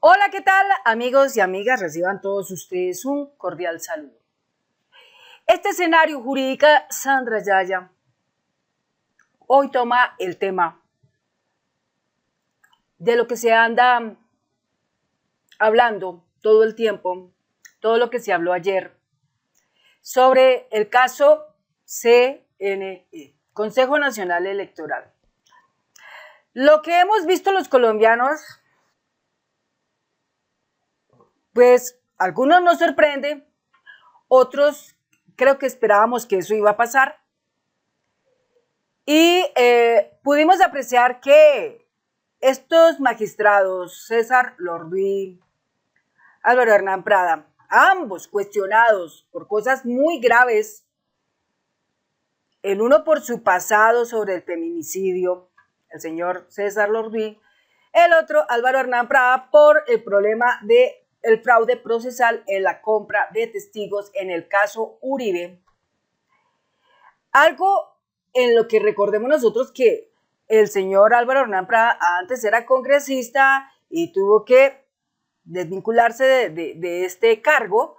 Hola, ¿qué tal, amigos y amigas? Reciban todos ustedes un cordial saludo. Este escenario jurídico, Sandra Yaya, hoy toma el tema de lo que se anda hablando todo el tiempo, todo lo que se habló ayer, sobre el caso CNE, Consejo Nacional Electoral. Lo que hemos visto los colombianos, pues algunos nos sorprende, otros creo que esperábamos que eso iba a pasar. Y pudimos apreciar que estos magistrados, César Lorduy, Álvaro Hernán Prada, ambos cuestionados por cosas muy graves, el uno por su pasado sobre el feminicidio, el señor César Lorduy, el otro, Álvaro Hernán Prada, por el problema del fraude procesal en la compra de testigos en el caso Uribe. Algo en lo que recordemos nosotros que el señor Álvaro Hernán Prada antes era congresista y tuvo que desvincularse de este cargo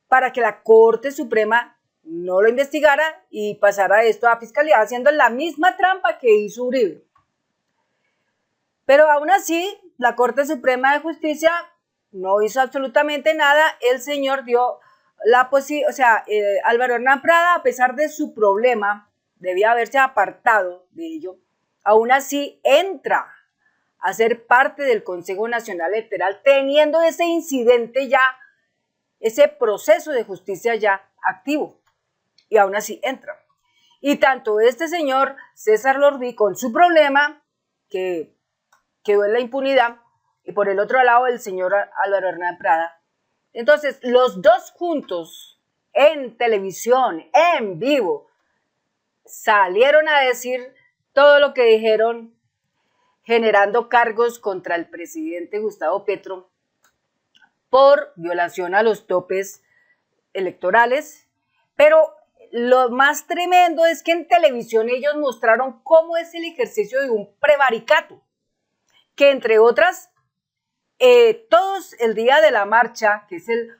para que la Corte Suprema no lo investigara y pasara esto a Fiscalía, haciendo la misma trampa que hizo Uribe. Pero aún así, la Corte Suprema de Justicia no hizo absolutamente nada. El señor dio la posibilidad, Álvaro Hernán Prada, a pesar de su problema, debía haberse apartado de ello, aún así entra a ser parte del Consejo Nacional Electoral, teniendo ese incidente ya, ese proceso de justicia ya activo, y aún así entra. Y tanto este señor César Lorduy, con su problema, que quedó en la impunidad, y por el otro lado el señor Álvaro Hernán Prada. Entonces, los dos juntos, en televisión, en vivo, salieron a decir todo lo que dijeron, generando cargos contra el presidente Gustavo Petro por violación a los topes electorales. Pero lo más tremendo es que en televisión ellos mostraron cómo es el ejercicio de un prevaricato, que entre otras, todos el día de la marcha, que es el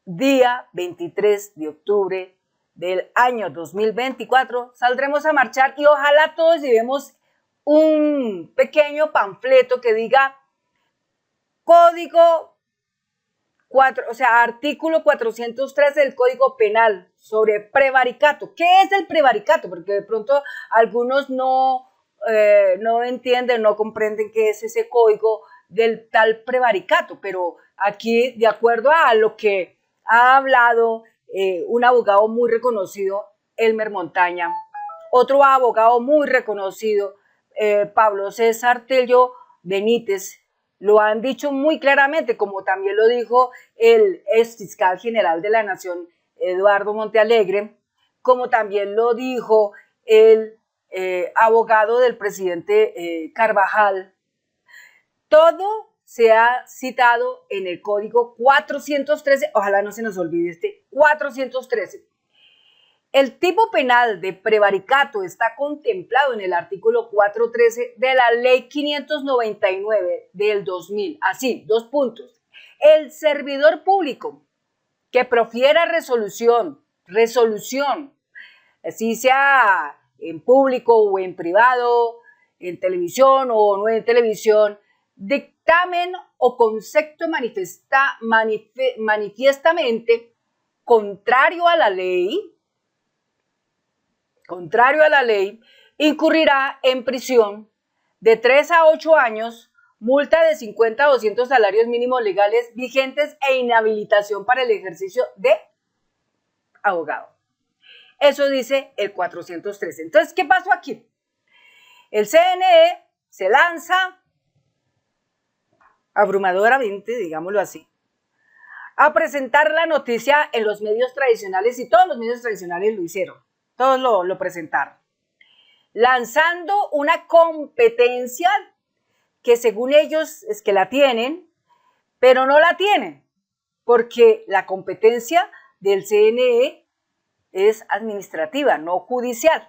día 23 de octubre del año 2024, saldremos a marchar y ojalá todos llevemos un pequeño panfleto que diga código 4, artículo 413 del Código Penal sobre prevaricato. ¿Qué es el prevaricato? Porque de pronto algunos no entienden, no comprenden qué es ese código del tal prevaricato, pero aquí, de acuerdo a lo que ha hablado un abogado muy reconocido, Elmer Montaña, otro abogado muy reconocido, Pablo César Tello Benítez, lo han dicho muy claramente, como también lo dijo el ex fiscal general de la Nación, Eduardo Montealegre, como también lo dijo el abogado del presidente Carvajal. Todo se ha citado en el Código 413, ojalá no se nos olvide este 413. El tipo penal de prevaricato está contemplado en el artículo 413 de la Ley 599 del 2000. Así, 2 puntos. El servidor público que profiera resolución, así sea en público o en privado, en televisión o no en televisión, dictamen o concepto manifiestamente contrario a la ley, incurrirá en prisión de 3 a 8 años, multa de 50 a 200 salarios mínimos legales vigentes e inhabilitación para el ejercicio de abogado. Eso dice el 413. Entonces, ¿qué pasó aquí? El CNE se lanza abrumadoramente, digámoslo así, a presentar la noticia en los medios tradicionales, y todos los medios tradicionales lo hicieron, todos lo presentaron, lanzando una competencia que según ellos es que la tienen, pero no la tienen, porque la competencia del CNE es administrativa, no judicial.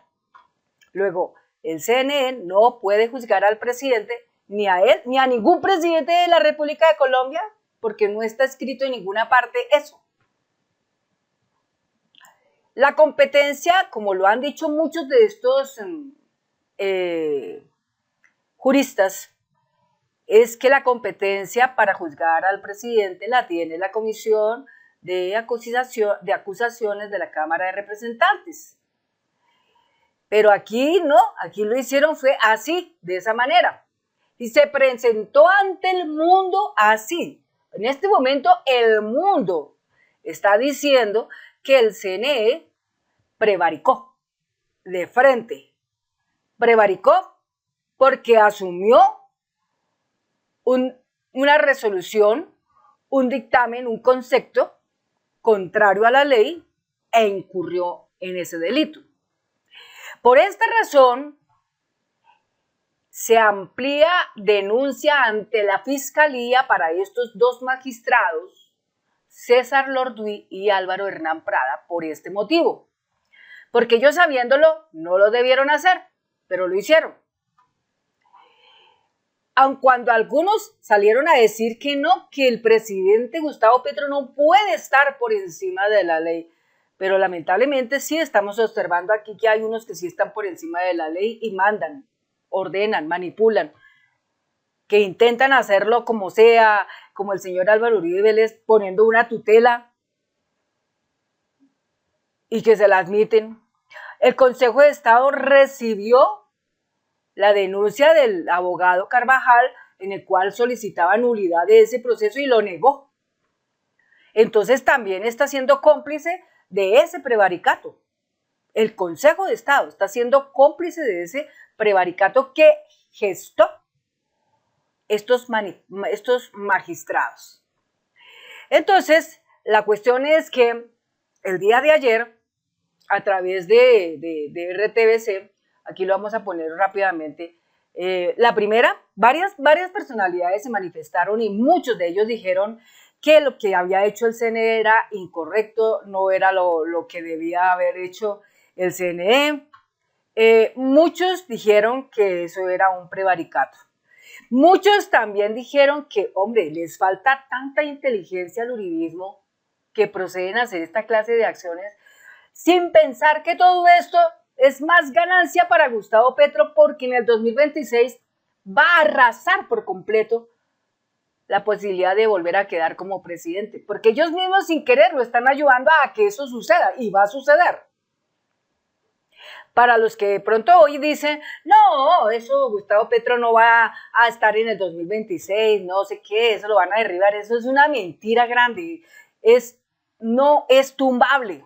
Luego, el CNE no puede juzgar al presidente ni a él, ni a ningún presidente de la República de Colombia, porque no está escrito en ninguna parte eso. La competencia, como lo han dicho muchos de estos juristas, es que la competencia para juzgar al presidente la tiene la Comisión de Acusaciones de la Cámara de Representantes. Pero aquí no, aquí lo hicieron fue así, de esa manera. Y se presentó ante el mundo así. En este momento el mundo está diciendo que el CNE prevaricó de frente. Prevaricó porque asumió una resolución, un dictamen, un concepto contrario a la ley e incurrió en ese delito. Por esta razón, se amplía denuncia ante la Fiscalía para estos dos magistrados, César Lorduy y Álvaro Hernán Prada, por este motivo. Porque ellos sabiéndolo, no lo debieron hacer, pero lo hicieron. Aun cuando algunos salieron a decir que no, que el presidente Gustavo Petro no puede estar por encima de la ley. Pero lamentablemente sí estamos observando aquí que hay unos que sí están por encima de la ley y mandan, ordenan, manipulan, que intentan hacerlo como sea, como el señor Álvaro Uribe Vélez poniendo una tutela y que se la admiten. El Consejo de Estado recibió la denuncia del abogado Carvajal en el cual solicitaba nulidad de ese proceso y lo negó. Entonces también está siendo cómplice de ese prevaricato. El Consejo de Estado está siendo cómplice de ese prevaricato que gestó estos magistrados. Entonces, la cuestión es que el día de ayer, a través de RTBC, aquí lo vamos a poner rápidamente, la primera, varias personalidades se manifestaron y muchos de ellos dijeron que lo que había hecho el CNE era incorrecto, no era lo que debía haber hecho el CNE. Muchos dijeron que eso era un prevaricato. Muchos también dijeron que, hombre, les falta tanta inteligencia al uribismo que proceden a hacer esta clase de acciones sin pensar que todo esto es más ganancia para Gustavo Petro porque en el 2026 va a arrasar por completo la posibilidad de volver a quedar como presidente, porque ellos mismos sin querer lo están ayudando a que eso suceda y va a suceder. Para los que de pronto hoy dicen, no, eso Gustavo Petro no va a estar en el 2026, no sé qué, eso lo van a derribar, eso es una mentira grande, no es tumbable,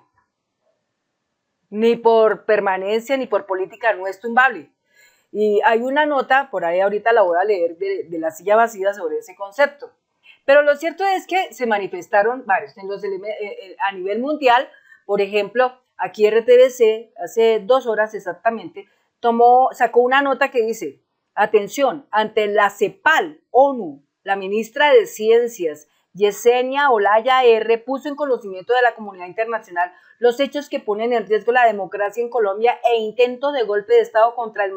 ni por permanencia ni por política, no es tumbable. Y hay una nota, por ahí ahorita la voy a leer, de La Silla Vacía sobre ese concepto. Pero lo cierto es que se manifestaron varios a nivel mundial. Por ejemplo, aquí RTBC, hace 2 horas exactamente, sacó una nota que dice, atención, ante la CEPAL, ONU, la ministra de Ciencias, Yesenia Olaya R., puso en conocimiento de la comunidad internacional los hechos que ponen en riesgo la democracia en Colombia e intento de golpe de Estado contra el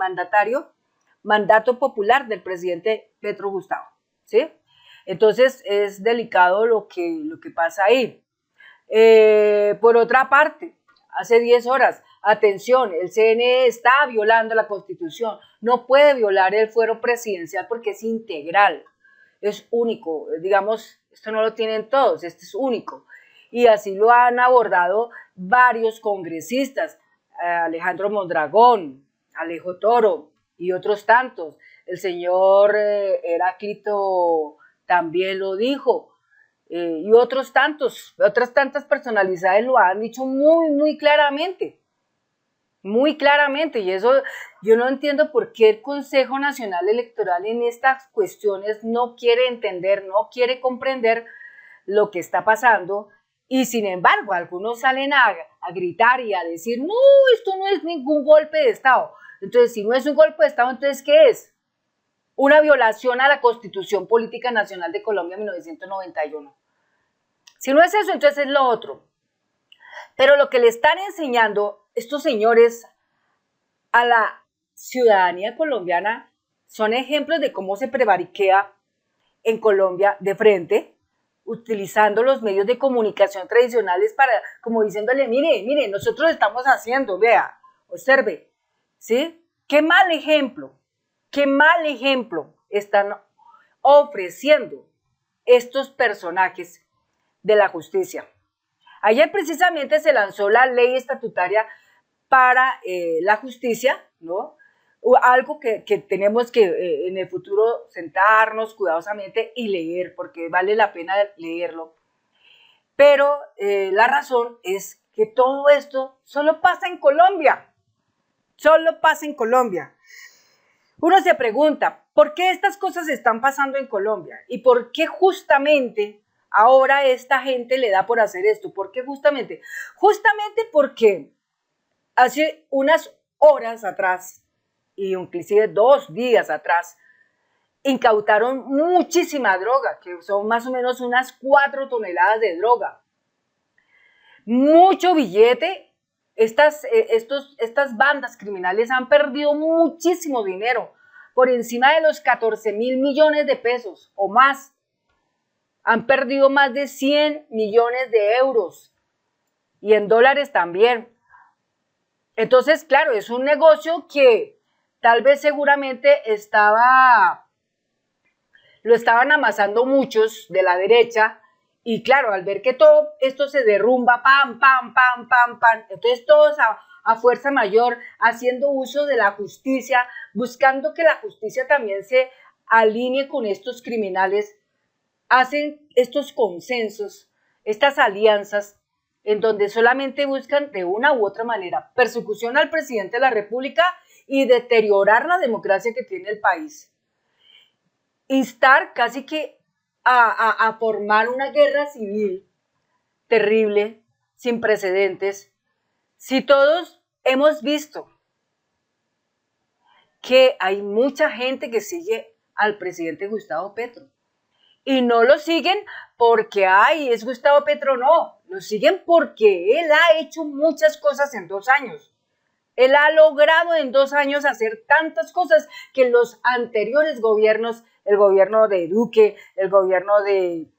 mandato popular del presidente Petro Gustavo, ¿sí? Entonces es delicado lo que pasa ahí. Por otra parte, hace 10 horas, atención, el CNE está violando la Constitución, no puede violar el fuero presidencial porque es integral, es único, digamos, esto no lo tienen todos, este es único. Y así lo han abordado varios congresistas, Alejandro Mondragón, Alejo Toro y otros tantos. El señor Heráclito también lo dijo, y otras tantas personalidades lo han dicho muy claramente. Muy claramente, y eso yo no entiendo por qué el Consejo Nacional Electoral en estas cuestiones no quiere entender, no quiere comprender lo que está pasando, y sin embargo algunos salen a gritar y a decir, no, esto no es ningún golpe de Estado. Entonces, si no es un golpe de Estado, entonces, ¿qué es? Una violación a la Constitución Política Nacional de Colombia 1991. Si no es eso, entonces es lo otro. Pero lo que le están enseñando estos señores a la ciudadanía colombiana son ejemplos de cómo se prevariquea en Colombia de frente, utilizando los medios de comunicación tradicionales para, como diciéndole, mire, nosotros estamos haciendo, vea, observe, ¿sí? Qué mal ejemplo están ofreciendo estos personajes de la justicia. Ayer precisamente se lanzó la ley estatutaria para la justicia, ¿no? Algo que tenemos que en el futuro sentarnos cuidadosamente y leer, porque vale la pena leerlo. Pero la razón es que todo esto solo pasa en Colombia. Solo pasa en Colombia. Uno se pregunta, ¿por qué estas cosas están pasando en Colombia? ¿Y por qué justamente ahora esta gente le da por hacer esto? ¿Por qué justamente? Justamente porque hace unas horas atrás, y inclusive 2 días atrás, incautaron muchísima droga, que son más o menos unas 4 toneladas de droga. Mucho billete. Estas bandas criminales han perdido muchísimo dinero, por encima de los 14.000 millones de pesos o más. Han perdido más de 100 millones de euros y en dólares también. Entonces, claro, es un negocio que tal vez seguramente lo estaban amasando muchos de la derecha. Y claro, al ver que todo esto se derrumba, pam, pam, pam, pam, pam, entonces todos a fuerza mayor, haciendo uso de la justicia, buscando que la justicia también se alinee con estos criminales, hacen estos consensos, estas alianzas, en donde solamente buscan de una u otra manera persecución al presidente de la República y deteriorar la democracia que tiene el país. Instar casi que a formar una guerra civil terrible, sin precedentes, si todos hemos visto que hay mucha gente que sigue al presidente Gustavo Petro y no lo siguen porque, ay, es Gustavo Petro, no, lo siguen porque él ha hecho muchas cosas en 2 años. Él ha logrado en 2 años hacer tantas cosas que los anteriores gobiernos, el gobierno de Duque, el gobierno de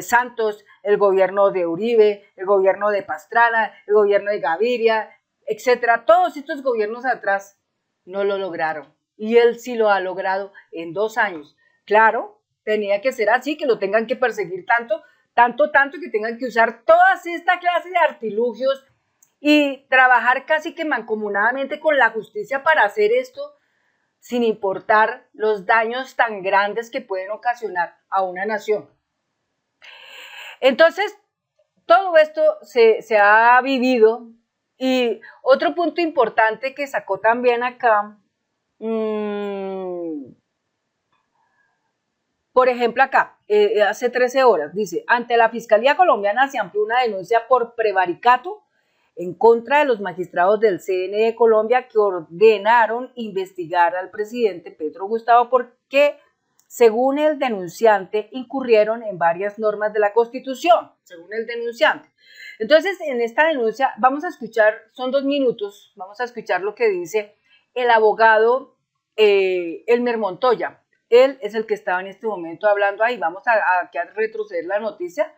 Santos, el gobierno de Uribe, el gobierno de Pastrana, el gobierno de Gaviria, etcétera, todos estos gobiernos atrás no lo lograron. Y él sí lo ha logrado en 2 años. Claro, tenía que ser así, que lo tengan que perseguir tanto, que tengan que usar todas esta clase de artilugios y trabajar casi que mancomunadamente con la justicia para hacer esto, sin importar los daños tan grandes que pueden ocasionar a una nación. Entonces, todo esto se ha vivido. Y otro punto importante que sacó también acá, por ejemplo acá, hace 13 horas, dice, ante la Fiscalía Colombiana se amplió una denuncia por prevaricato en contra de los magistrados del CNE de Colombia que ordenaron investigar al presidente Petro Gustavo porque, según el denunciante, incurrieron en varias normas de la Constitución, según el denunciante. Entonces, en esta denuncia vamos a escuchar, son 2 minutos, vamos a escuchar lo que dice el abogado Elmer Montoya. Él es el que estaba en este momento hablando ahí. Vamos a retroceder la noticia.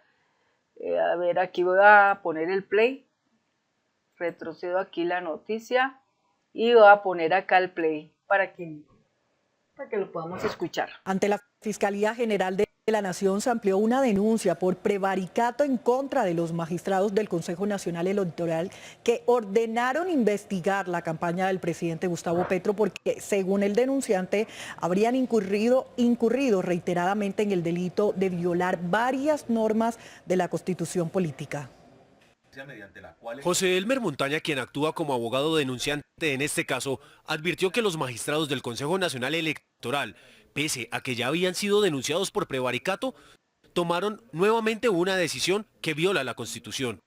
A ver, aquí voy a poner el play. Retrocedo aquí la noticia y voy a poner acá el play para que lo podamos escuchar. Ante la Fiscalía General de la Nación se amplió una denuncia por prevaricato en contra de los magistrados del Consejo Nacional Electoral que ordenaron investigar la campaña del presidente Gustavo Petro porque, según el denunciante, habrían incurrido reiteradamente en el delito de violar varias normas de la Constitución política. José Elmer Montaña, quien actúa como abogado denunciante en este caso, advirtió que los magistrados del Consejo Nacional Electoral, pese a que ya habían sido denunciados por prevaricato, tomaron nuevamente una decisión que viola la Constitución.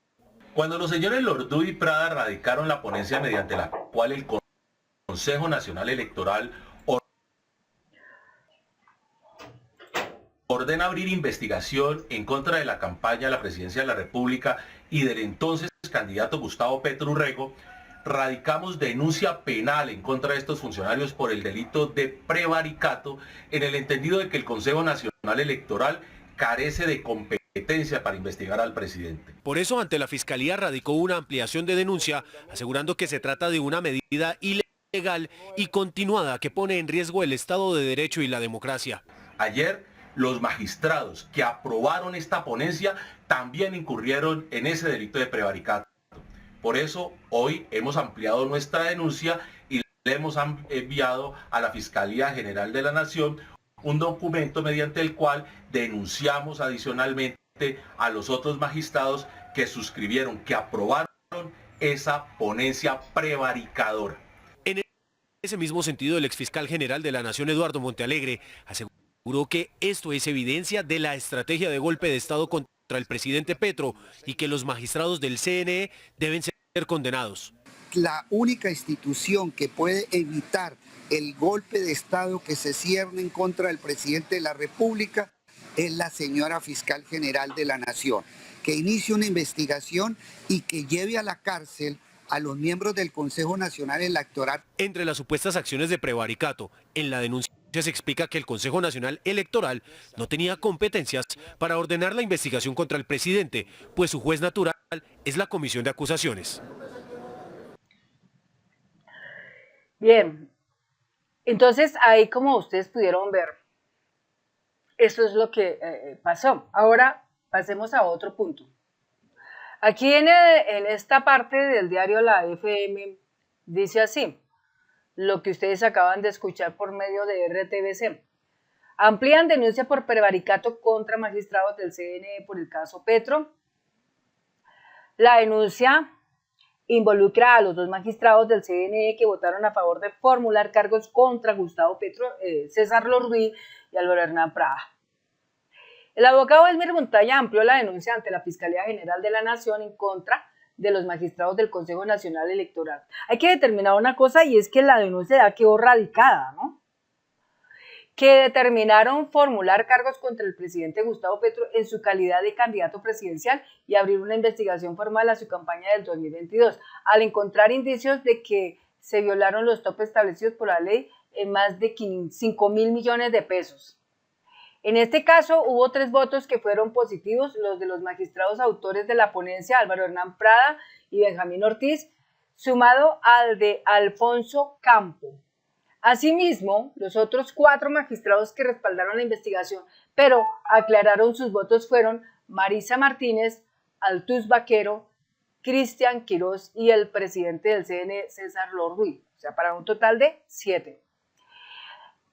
Cuando los señores Lordú y Prada radicaron la ponencia mediante la cual el Consejo Nacional Electoral ordena abrir investigación en contra de la campaña a la presidencia de la República y del entonces candidato Gustavo Petro Urrego, radicamos denuncia penal en contra de estos funcionarios por el delito de prevaricato, en el entendido de que el Consejo Nacional Electoral carece de competencia para investigar al presidente. Por eso, ante la Fiscalía radicó una ampliación de denuncia, asegurando que se trata de una medida ilegal y continuada que pone en riesgo el Estado de Derecho y la democracia. Ayer, los magistrados que aprobaron esta ponencia también incurrieron en ese delito de prevaricato. Por eso, hoy hemos ampliado nuestra denuncia y le hemos enviado a la Fiscalía General de la Nación un documento mediante el cual denunciamos adicionalmente a los otros magistrados que suscribieron, que aprobaron esa ponencia prevaricadora. En ese mismo sentido, el exfiscal general de la Nación, Eduardo Montealegre, aseguró que esto es evidencia de la estrategia de golpe de Estado contra el presidente Petro y que los magistrados del CNE deben ser condenados. La única institución que puede evitar el golpe de Estado que se cierne en contra del presidente de la República es la señora fiscal general de la Nación, que inicie una investigación y que lleve a la cárcel a los miembros del Consejo Nacional Electoral. Entre las supuestas acciones de prevaricato, en la denuncia se explica que el Consejo Nacional Electoral no tenía competencias para ordenar la investigación contra el presidente, pues su juez natural es la Comisión de Acusaciones. Bien, entonces ahí, como ustedes pudieron ver, eso es lo que pasó. Ahora pasemos a otro punto. Aquí en esta parte del diario La FM dice así, lo que ustedes acaban de escuchar por medio de RTBC. Amplían denuncia por prevaricato contra magistrados del CNE por el caso Petro. La denuncia involucra a los dos magistrados del CNE que votaron a favor de formular cargos contra Gustavo Petro, César Lorduy y Álvaro Hernán Prada. El abogado Elmer Montaña amplió la denuncia ante la Fiscalía General de la Nación en contra de los magistrados del Consejo Nacional Electoral. Hay que determinar una cosa, y es que la denuncia ya quedó radicada, ¿no? Que determinaron formular cargos contra el presidente Gustavo Petro en su calidad de candidato presidencial y abrir una investigación formal a su campaña del 2022, al encontrar indicios de que se violaron los topes establecidos por la ley en más de 5.000 millones de pesos. En este caso hubo 3 votos que fueron positivos, los de los magistrados autores de la ponencia, Álvaro Hernán Prada y Benjamín Ortiz, sumado al de Alfonso Campo. Asimismo, los otros 4 magistrados que respaldaron la investigación, pero aclararon sus votos, fueron Marisa Martínez, Altuz Vaquero, Cristian Quirós y el presidente del CNE, César Lorduy, o sea, para un total de 7.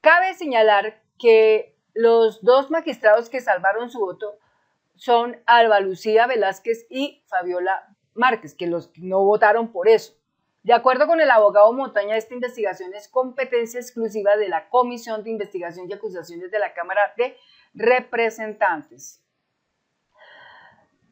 Cabe señalar que los 2 magistrados que salvaron su voto son Alba Lucía Velázquez y Fabiola Márquez, que los no votaron por eso. De acuerdo con el abogado Montaña, esta investigación es competencia exclusiva de la Comisión de Investigación y Acusaciones de la Cámara de Representantes.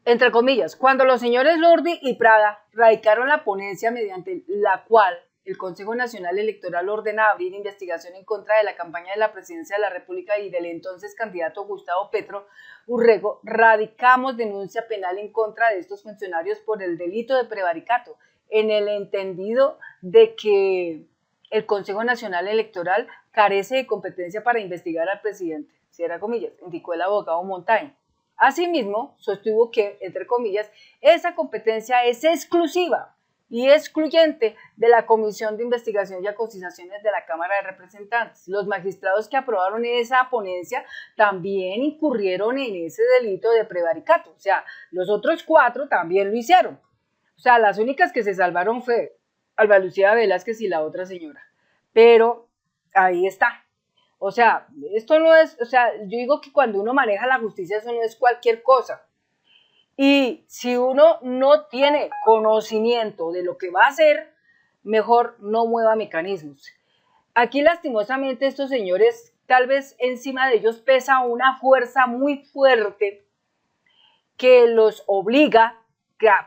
Entre comillas, cuando los señores Lorduy y Prada radicaron la ponencia mediante la cual el Consejo Nacional Electoral ordena abrir investigación en contra de la campaña de la presidencia de la República y del entonces candidato Gustavo Petro Urrego, radicamos denuncia penal en contra de estos funcionarios por el delito de prevaricato, en el entendido de que el Consejo Nacional Electoral carece de competencia para investigar al presidente, cierra comillas, indicó el abogado Montaña. Asimismo, sostuvo que, entre comillas, esa competencia es exclusiva y excluyente de la Comisión de Investigación y Acusaciones de la Cámara de Representantes. Los magistrados que aprobaron esa ponencia también incurrieron en ese delito de prevaricato, o sea, los otros 4 también lo hicieron. O sea, las únicas que se salvaron fue Alba Lucía Velázquez y la otra señora, pero ahí está. O sea, esto no es, o sea, yo digo que cuando uno maneja la justicia eso no es cualquier cosa. Y si uno no tiene conocimiento de lo que va a hacer, mejor no mueva mecanismos. Aquí lastimosamente estos señores, tal vez encima de ellos pesa una fuerza muy fuerte que los obliga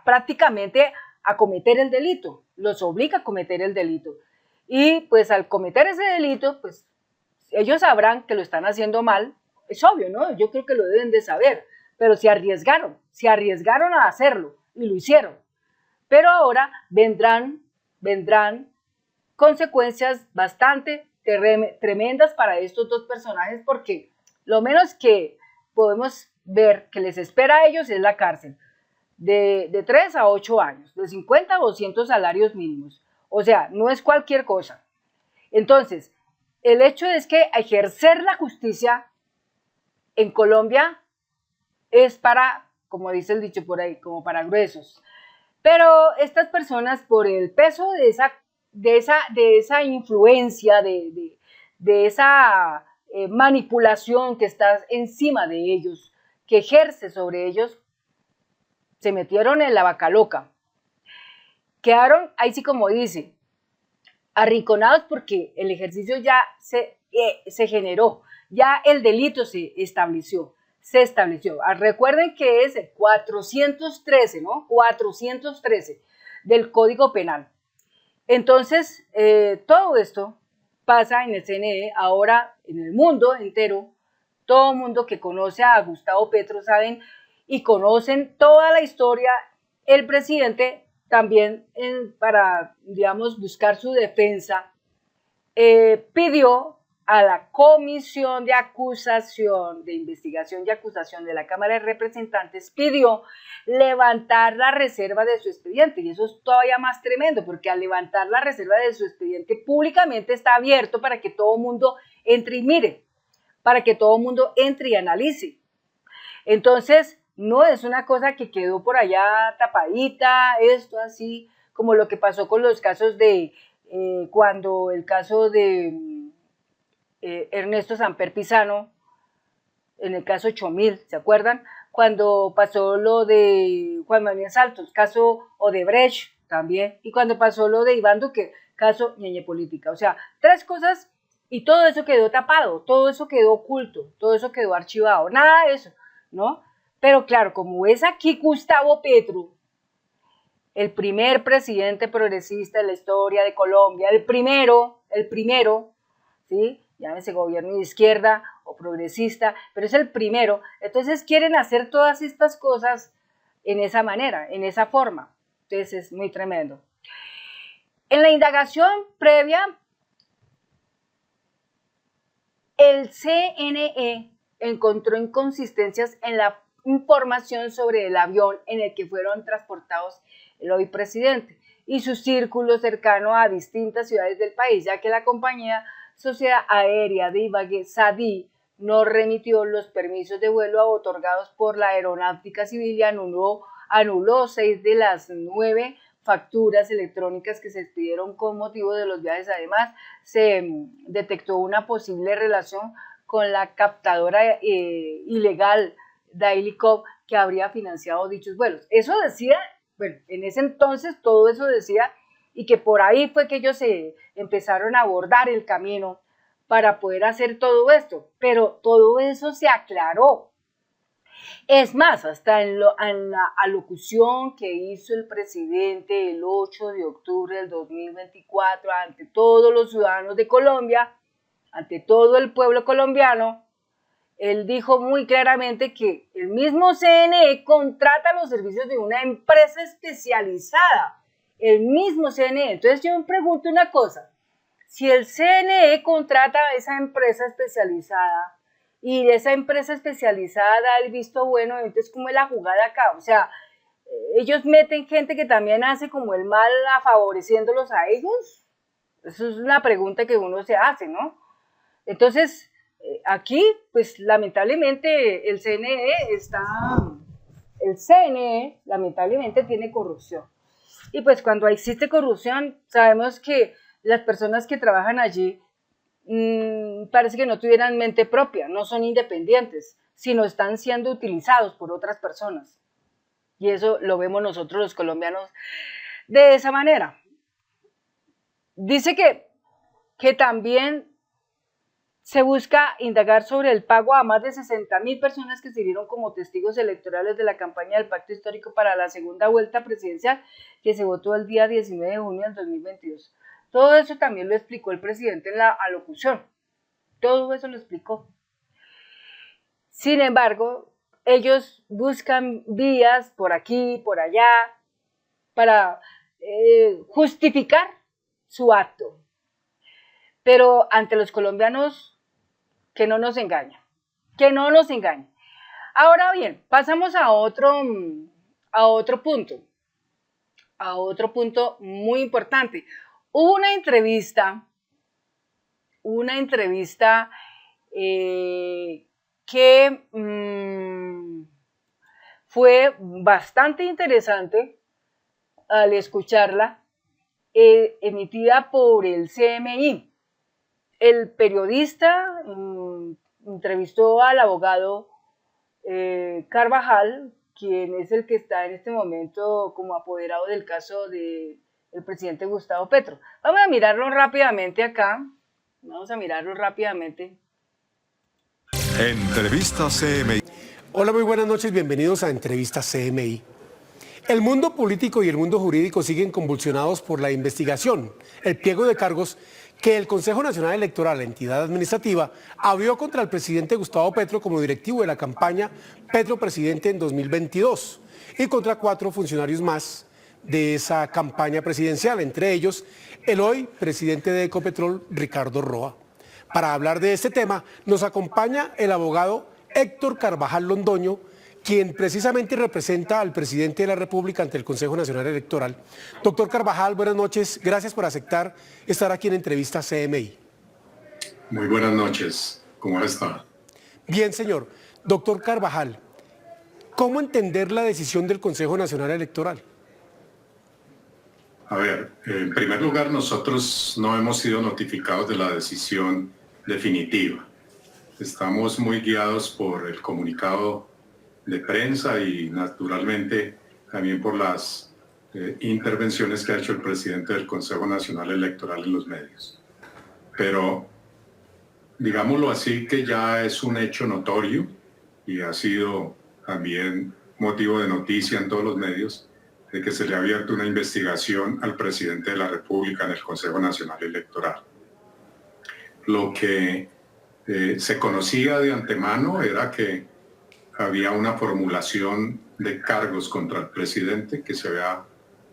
prácticamente a cometer el delito, los obliga a cometer el delito. Y pues al cometer ese delito, pues ellos sabrán que lo están haciendo mal, es obvio, ¿no? Yo creo que lo deben de saber. Pero se arriesgaron a hacerlo y lo hicieron. Pero ahora vendrán vendrán consecuencias bastante tremendas para estos dos personajes, porque lo menos que podemos ver que les espera a ellos es la cárcel de 3 a 8 años, de 50 a 200 salarios mínimos. O sea, no es cualquier cosa. Entonces, el hecho es que ejercer la justicia en Colombia es para, como dice el dicho por ahí, como para gruesos. Pero estas personas, por el peso de esa influencia, de esa manipulación que está encima de ellos, que ejerce sobre ellos, se metieron en la vaca loca. Quedaron, ahí sí como dice, arrinconados porque el ejercicio ya se generó, ya el delito se estableció. Recuerden que es el 413, ¿no? 413 del Código Penal. Entonces, todo esto pasa en el CNE, ahora en el mundo entero. Todo el mundo que conoce a Gustavo Petro saben y conocen toda la historia. El presidente también, para, digamos, buscar su defensa, pidió a la Comisión de Acusación, de Investigación y Acusación de la Cámara de Representantes, pidió levantar la reserva de su expediente, y eso es todavía más tremendo, porque al levantar la reserva de su expediente públicamente está abierto para que todo el mundo entre y mire, para que todo el mundo entre y analice. Entonces, no es una cosa que quedó por allá tapadita, esto así, como lo que pasó con los casos de, cuando el caso de Ernesto Samper Pizano, en el caso Chomil, ¿se acuerdan? Cuando pasó lo de Juan Manuel Santos, caso Odebrecht también, y cuando pasó lo de Iván Duque, caso Ñeñe Política. O sea, 3 cosas y todo eso quedó tapado, todo eso quedó oculto, todo eso quedó archivado, nada de eso, ¿no? Pero claro, como es aquí Gustavo Petro, el primer presidente progresista de la historia de Colombia, el primero, ¿sí? Llámese gobierno de izquierda o progresista, pero es el primero. Entonces quieren hacer todas estas cosas en esa manera, en esa forma. Entonces es muy tremendo. En la indagación previa, el CNE encontró inconsistencias en la información sobre el avión en el que fueron transportados el hoy presidente y su círculo cercano a distintas ciudades del país, ya que la compañía Sociedad Aérea de Ibagué, SADI, no remitió los permisos de vuelo otorgados por la Aeronáutica Civil y anuló 6 de las 9 facturas electrónicas que se expidieron con motivo de los viajes. Además, se detectó una posible relación con la captadora ilegal Daily Cop que habría financiado dichos vuelos. Eso decía, bueno, en ese entonces todo eso decía, y que por ahí fue que ellos se empezaron a abordar el camino para poder hacer todo esto, pero todo eso se aclaró. Es más, hasta en la alocución que hizo el presidente el 8 de octubre del 2024 ante todos los ciudadanos de Colombia, ante todo el pueblo colombiano, él dijo muy claramente que el mismo CNE contrata los servicios de una empresa especializada, el mismo CNE. Entonces yo me pregunto una cosa, si el CNE contrata a esa empresa especializada y de esa empresa especializada da el visto bueno, entonces ¿cómo es la jugada acá? O sea, ellos meten gente que también hace como el mal favoreciéndolos a ellos. Eso es una pregunta que uno se hace, ¿no? Entonces, aquí, pues lamentablemente el CNE lamentablemente tiene corrupción. Y pues cuando existe corrupción, sabemos que las personas que trabajan allí parece que no tuvieran mente propia, no son independientes, sino están siendo utilizados por otras personas. Y eso lo vemos nosotros los colombianos de esa manera. Dice que también se busca indagar sobre el pago a más de 60.000 personas que sirvieron como testigos electorales de la campaña del Pacto Histórico para la segunda vuelta presidencial que se votó el día 19 de junio del 2022. Todo eso también lo explicó el presidente en la alocución. Todo eso lo explicó. Sin embargo, ellos buscan vías por aquí, por allá, para justificar su acto. Pero ante los colombianos, que no nos engañen, que no nos engañen. Ahora bien, pasamos a otro punto muy importante. Hubo una entrevista que fue bastante interesante al escucharla, emitida por el CMI. El periodista entrevistó al abogado Carvajal, quien es el que está en este momento como apoderado del caso del presidente Gustavo Petro. Vamos a mirarlo rápidamente acá. Entrevista CMI. Hola, muy buenas noches, bienvenidos a Entrevista CMI. El mundo político y el mundo jurídico siguen convulsionados por la investigación, el pliego de cargos que el Consejo Nacional Electoral, la entidad administrativa, abrió contra el presidente Gustavo Petro como directivo de la campaña Petro Presidente en 2022 y contra 4 funcionarios más de esa campaña presidencial, entre ellos el hoy presidente de Ecopetrol, Ricardo Roa. Para hablar de este tema nos acompaña el abogado Héctor Carvajal Londoño, quien precisamente representa al presidente de la República ante el Consejo Nacional Electoral. Doctor Carvajal, buenas noches. Gracias por aceptar estar aquí en Entrevista CMI. Muy buenas noches. ¿Cómo está? Bien, señor. Doctor Carvajal, ¿cómo entender la decisión del Consejo Nacional Electoral? A ver, en primer lugar, nosotros no hemos sido notificados de la decisión definitiva. Estamos muy guiados por el comunicado de prensa y naturalmente también por las intervenciones que ha hecho el presidente del Consejo Nacional Electoral en los medios. Pero digámoslo así, que ya es un hecho notorio y ha sido también motivo de noticia en todos los medios de que se le ha abierto una investigación al presidente de la República en el Consejo Nacional Electoral. Lo que se conocía de antemano era que había una formulación de cargos contra el presidente, que se había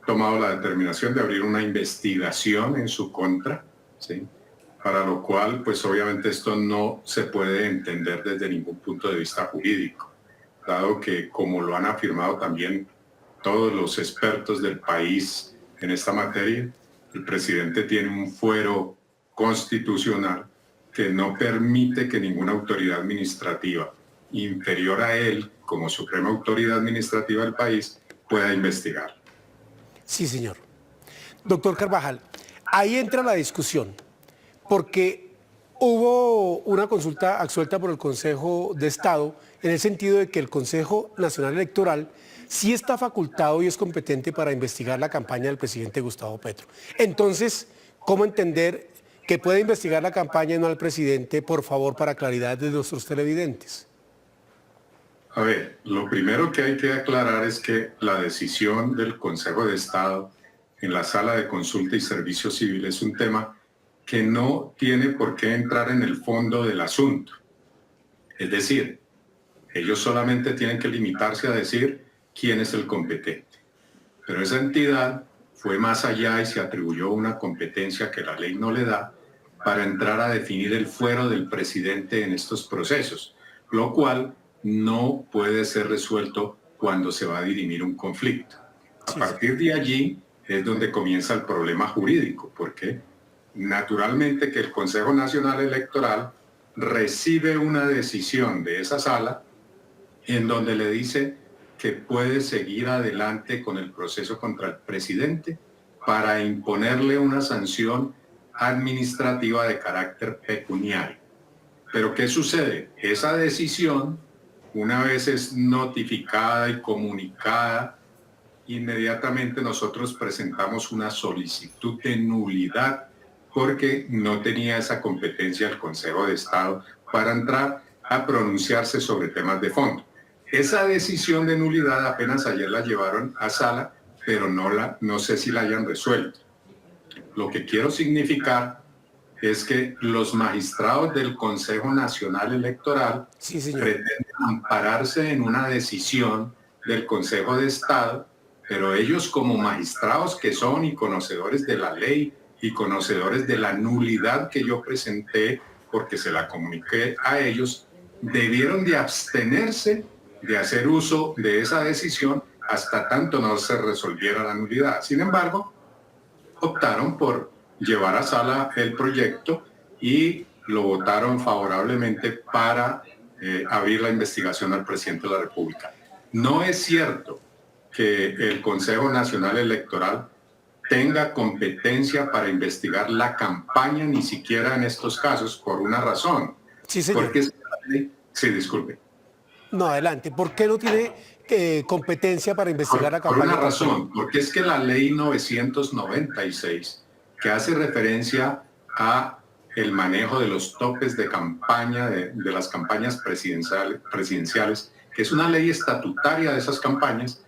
tomado la determinación de abrir una investigación en su contra, ¿sí? Para lo cual, pues obviamente esto no se puede entender desde ningún punto de vista jurídico, dado que, como lo han afirmado también todos los expertos del país en esta materia, el presidente tiene un fuero constitucional que no permite que ninguna autoridad administrativa inferior a él, como suprema autoridad administrativa del país, pueda investigar. Sí, señor. Doctor Carvajal, ahí entra la discusión, porque hubo una consulta absuelta por el Consejo de Estado en el sentido de que el Consejo Nacional Electoral sí está facultado y es competente para investigar la campaña del presidente Gustavo Petro. Entonces, ¿cómo entender que puede investigar la campaña y no al presidente, por favor, para claridad de nuestros televidentes? A ver, lo primero que hay que aclarar es que la decisión del Consejo de Estado en la Sala de Consulta y Servicio Civil es un tema que no tiene por qué entrar en el fondo del asunto. Es decir, ellos solamente tienen que limitarse a decir quién es el competente. Pero esa entidad fue más allá y se atribuyó una competencia que la ley no le da para entrar a definir el fuero del presidente en estos procesos, lo cual no puede ser resuelto cuando se va a dirimir un conflicto. A partir de allí es donde comienza el problema jurídico, porque naturalmente que el Consejo Nacional Electoral recibe una decisión de esa sala en donde le dice que puede seguir adelante con el proceso contra el presidente para imponerle una sanción administrativa de carácter pecuniario. Pero ¿qué sucede? Esa decisión, una vez es notificada y comunicada, inmediatamente nosotros presentamos una solicitud de nulidad porque no tenía esa competencia el Consejo de Estado para entrar a pronunciarse sobre temas de fondo. Esa decisión de nulidad apenas ayer la llevaron a sala, pero no sé si la hayan resuelto. Lo que quiero significar es que los magistrados del Consejo Nacional Electoral pretenden ampararse en una decisión del Consejo de Estado, pero ellos como magistrados que son y conocedores de la ley y conocedores de la nulidad que yo presenté porque se la comuniqué a ellos, debieron de abstenerse de hacer uso de esa decisión hasta tanto no se resolviera la nulidad. Sin embargo, optaron por llevar a sala el proyecto y lo votaron favorablemente para abrir la investigación al presidente de la República. No es cierto que el Consejo Nacional Electoral tenga competencia para investigar la campaña, ni siquiera en estos casos, por una razón. Sí, señor. Porque sí, disculpe. No, adelante. ¿Por qué no tiene competencia para investigar la campaña? Por una razón, porque es que la ley 996, que hace referencia a el manejo de los topes de campaña, de las campañas presidenciales, que es una ley estatutaria de esas campañas,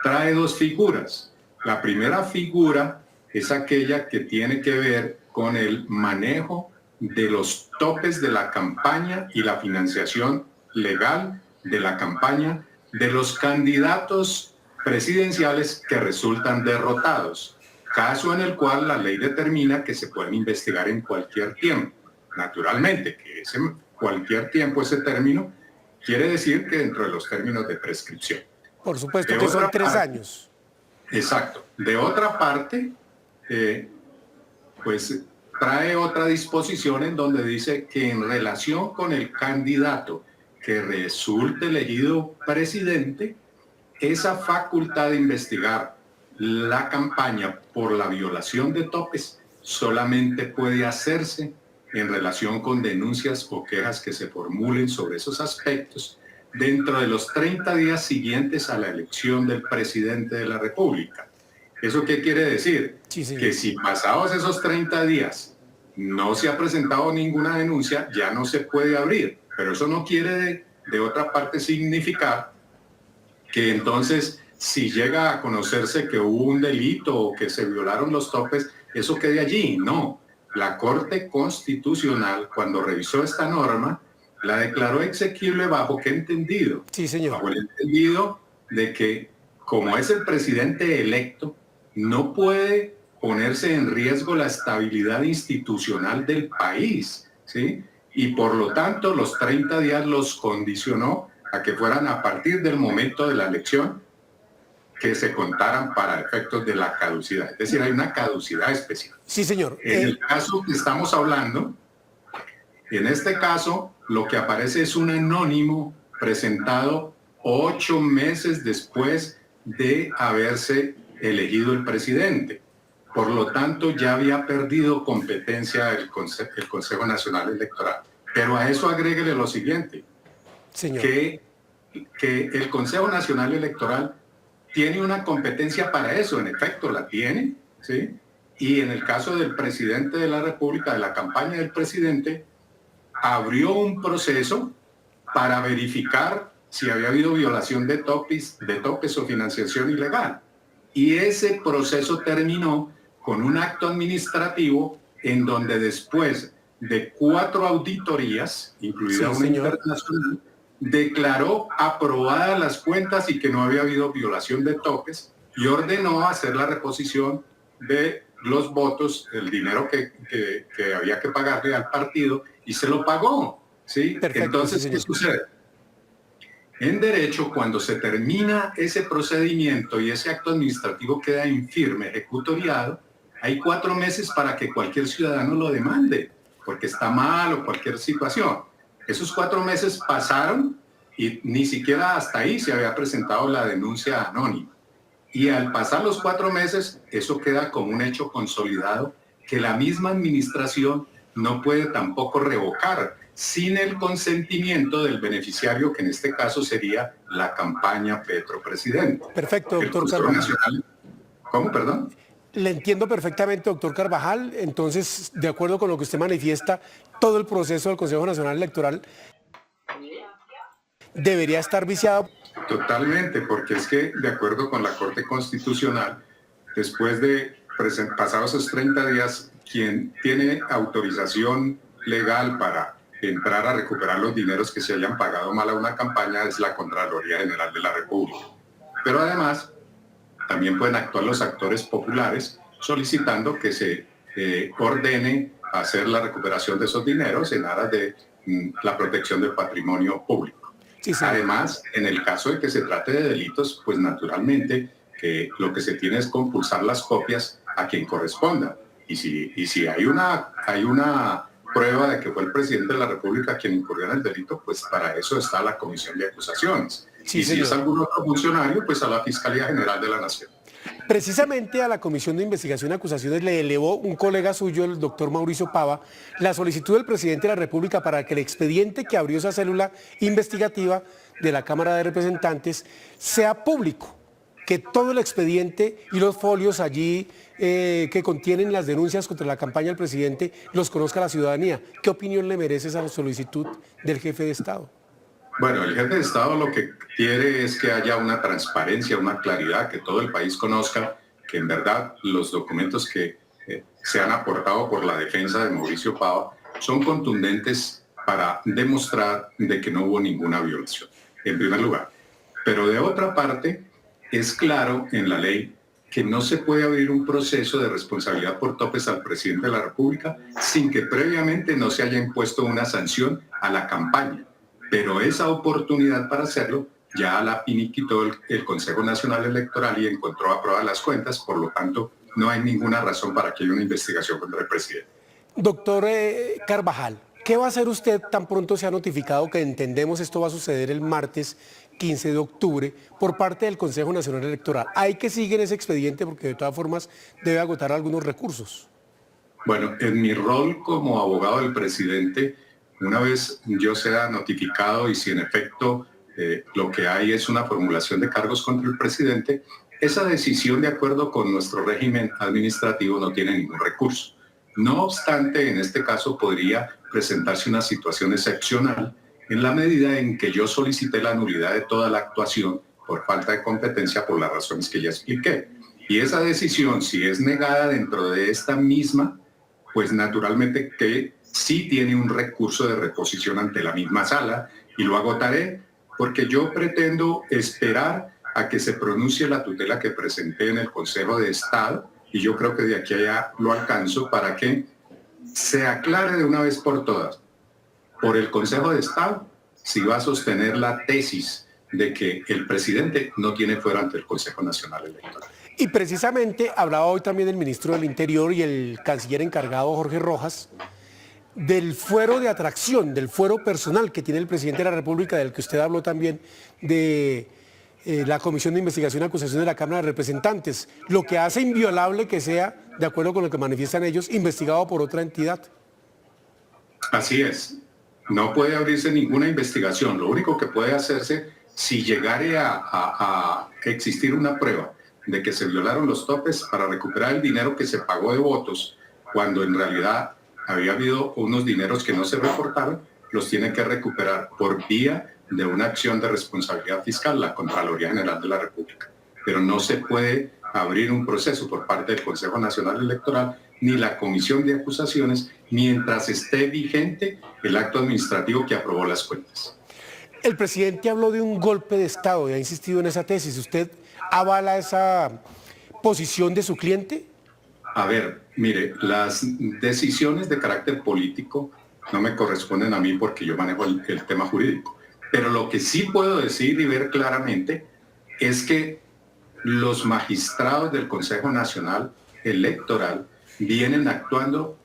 trae dos figuras. La primera figura es aquella que tiene que ver con el manejo de los topes de la campaña y la financiación legal de la campaña de los candidatos presidenciales que resultan derrotados, caso en el cual la ley determina que se pueden investigar en cualquier tiempo. Naturalmente, que ese cualquier tiempo, ese término, quiere decir que dentro de los términos de prescripción. Por supuesto que son 3 años. Exacto. De otra parte, pues trae otra disposición en donde dice que en relación con el candidato que resulte elegido presidente, esa facultad de investigar la campaña por la violación de topes solamente puede hacerse en relación con denuncias o quejas que se formulen sobre esos aspectos dentro de los 30 días siguientes a la elección del presidente de la República. ¿Eso qué quiere decir? Sí, que si pasados esos 30 días no se ha presentado ninguna denuncia, ya no se puede abrir. Pero eso no quiere de otra parte significar que entonces si llega a conocerse que hubo un delito o que se violaron los topes, eso quede allí. No. La Corte Constitucional, cuando revisó esta norma, la declaró exequible bajo qué entendido. Sí, señor. Bajo el entendido de que, como es el presidente electo, no puede ponerse en riesgo la estabilidad institucional del país, ¿sí? Y por lo tanto, los 30 días los condicionó a que fueran a partir del momento de la elección que se contaran para efectos de la caducidad. Es decir, hay una caducidad especial. Sí, señor. En el caso que estamos hablando, en este caso, lo que aparece es un anónimo presentado 8 meses después de haberse elegido el presidente. Por lo tanto, ya había perdido competencia el Consejo Nacional Electoral. Pero a eso agréguele lo siguiente, señor, que el Consejo Nacional Electoral tiene una competencia para eso, en efecto la tiene, ¿sí? Y en el caso del presidente de la República, de la campaña del presidente, abrió un proceso para verificar si había habido violación de topes o financiación ilegal. Y ese proceso terminó con un acto administrativo en donde después de 4 auditorías, incluida una internacional, declaró aprobadas las cuentas y que no había habido violación de topes y ordenó hacer la reposición de los votos, el dinero que había que pagarle al partido, y se lo pagó, ¿sí? Perfecto, entonces, sí, ¿qué sucede? En derecho, cuando se termina ese procedimiento y ese acto administrativo queda infirme, ejecutoriado, hay 4 meses para que cualquier ciudadano lo demande, porque está mal o cualquier situación. Esos 4 meses pasaron y ni siquiera hasta ahí se había presentado la denuncia anónima. Y al pasar los 4 meses, eso queda como un hecho consolidado que la misma administración no puede tampoco revocar sin el consentimiento del beneficiario, que en este caso sería la campaña Petro Presidente. Perfecto, doctor Carvajal. ¿Cómo, perdón? Le entiendo perfectamente, doctor Carvajal. Entonces, de acuerdo con lo que usted manifiesta, todo el proceso del Consejo Nacional Electoral debería estar viciado. Totalmente, porque es que, de acuerdo con la Corte Constitucional, después de pasados esos 30 días, quien tiene autorización legal para entrar a recuperar los dineros que se hayan pagado mal a una campaña es la Contraloría General de la República. Pero además, también pueden actuar los actores populares solicitando que se ordene hacer la recuperación de esos dineros en aras de la protección del patrimonio público. Sí, sí. Además, en el caso de que se trate de delitos, pues naturalmente que lo que se tiene es compulsar las copias a quien corresponda. Y si hay una prueba de que fue el presidente de la República quien incurrió en el delito, pues para eso está la comisión de acusaciones. Sí, y si es algún otro funcionario, pues a la Fiscalía General de la Nación. Precisamente a la Comisión de Investigación y Acusaciones le elevó un colega suyo, el doctor Mauricio Pava, la solicitud del presidente de la República para que el expediente que abrió esa célula investigativa de la Cámara de Representantes sea público, que todo el expediente y los folios allí que contienen las denuncias contra la campaña del presidente los conozca la ciudadanía. ¿Qué opinión le merece esa solicitud del jefe de Estado? Bueno, el jefe de Estado lo que quiere es que haya una transparencia, una claridad, que todo el país conozca que en verdad los documentos que se han aportado por la defensa de Mauricio Pava son contundentes para demostrar de que no hubo ninguna violación, en primer lugar. Pero de otra parte, es claro en la ley que no se puede abrir un proceso de responsabilidad por topes al presidente de la República sin que previamente no se haya impuesto una sanción a la campaña. Pero esa oportunidad para hacerlo ya la finiquitó el Consejo Nacional Electoral y encontró aprobadas las cuentas, por lo tanto no hay ninguna razón para que haya una investigación contra el presidente. Doctor Carvajal, ¿qué va a hacer usted tan pronto se ha notificado que entendemos esto va a suceder el martes 15 de octubre por parte del Consejo Nacional Electoral? Hay que seguir ese expediente porque de todas formas debe agotar algunos recursos. Bueno, en mi rol como abogado del presidente, una vez yo sea notificado y si en efecto lo que hay es una formulación de cargos contra el presidente, esa decisión de acuerdo con nuestro régimen administrativo no tiene ningún recurso. No obstante, en este caso podría presentarse una situación excepcional en la medida en que yo solicité la nulidad de toda la actuación por falta de competencia por las razones que ya expliqué. Y esa decisión, si es negada dentro de esta misma, pues naturalmente que sí tiene un recurso de reposición ante la misma sala y lo agotaré porque yo pretendo esperar a que se pronuncie la tutela que presenté en el Consejo de Estado y yo creo que de aquí a allá lo alcanzo para que se aclare de una vez por todas por el Consejo de Estado si va a sostener la tesis de que el presidente no tiene fuero ante el Consejo Nacional Electoral. Y precisamente hablaba hoy también el ministro del Interior y el canciller encargado Jorge Rojas del fuero de atracción, del fuero personal que tiene el presidente de la República, del que usted habló también, de la Comisión de Investigación y Acusación de la Cámara de Representantes, lo que hace inviolable que sea, de acuerdo con lo que manifiestan ellos, investigado por otra entidad. Así es. No puede abrirse ninguna investigación. Lo único que puede hacerse, si llegare a existir una prueba de que se violaron los topes para recuperar el dinero que se pagó de votos, cuando en realidad había habido unos dineros que no se reportaron, los tiene que recuperar por vía de una acción de responsabilidad fiscal, la Contraloría General de la República. Pero no se puede abrir un proceso por parte del Consejo Nacional Electoral ni la Comisión de Acusaciones mientras esté vigente el acto administrativo que aprobó las cuentas. El presidente habló de un golpe de Estado y ha insistido en esa tesis. ¿Usted avala esa posición de su cliente? A ver, mire, las decisiones de carácter político no me corresponden a mí porque yo manejo el tema jurídico. Pero lo que sí puedo decir y ver claramente es que los magistrados del Consejo Nacional Electoral vienen actuando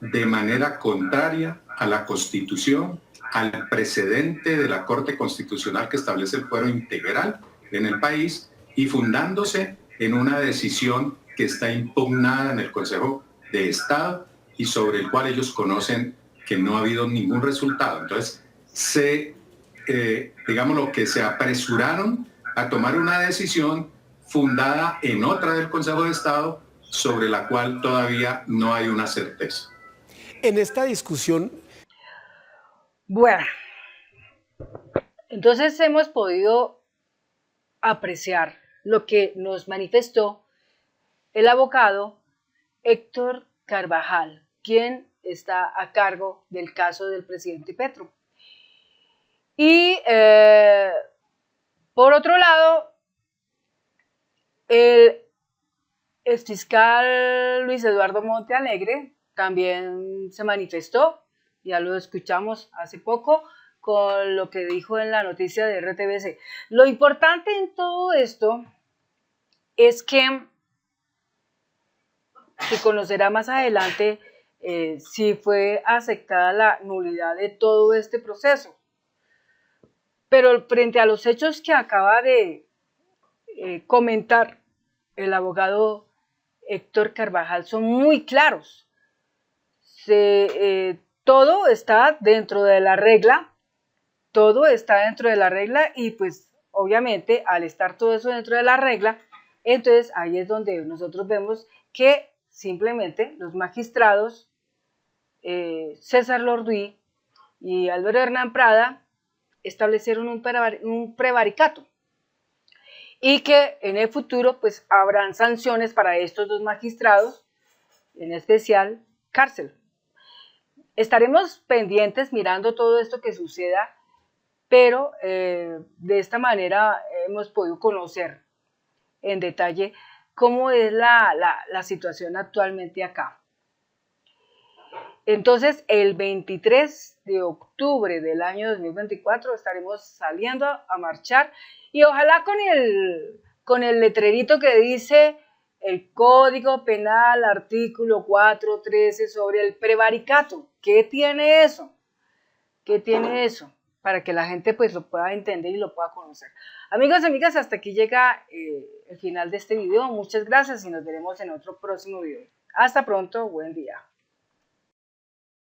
de manera contraria a la Constitución, al precedente de la Corte Constitucional que establece el fuero integral en el país y fundándose en una decisión que está impugnada en el Consejo de Estado y sobre el cual ellos conocen que no ha habido ningún resultado. Entonces, digamos lo que se apresuraron a tomar una decisión fundada en otra del Consejo de Estado sobre la cual todavía no hay una certeza. En esta discusión... Bueno, entonces hemos podido apreciar lo que nos manifestó el abogado Héctor Carvajal, quien está a cargo del caso del presidente Petro. Y por otro lado, El fiscal Luis Eduardo Montealegre también se manifestó, ya lo escuchamos hace poco, con lo que dijo en la noticia de RTBC. Lo importante en todo esto es que se conocerá más adelante si fue aceptada la nulidad de todo este proceso. Pero frente a los hechos que acaba de comentar el abogado Héctor Carvajal, son muy claros. Todo está dentro de la regla, todo está dentro de la regla y pues obviamente al estar todo eso dentro de la regla, entonces ahí es donde nosotros vemos que simplemente los magistrados César Lorduy y Álvaro Hernán Prada establecieron un prevaricato y que en el futuro pues habrán sanciones para estos dos magistrados, en especial cárcel. Estaremos pendientes mirando todo esto que suceda, pero de esta manera hemos podido conocer en detalle cómo es la situación actualmente acá. Entonces, el 23 de octubre del año 2024 estaremos saliendo a marchar y ojalá con el letrerito que dice el Código Penal, artículo 413 sobre el prevaricato. ¿Qué tiene eso? ¿Qué tiene eso? Para que la gente pues lo pueda entender y lo pueda conocer. Amigos y amigas, hasta aquí llega el final de este video. Muchas gracias y nos veremos en otro próximo video. Hasta pronto, buen día.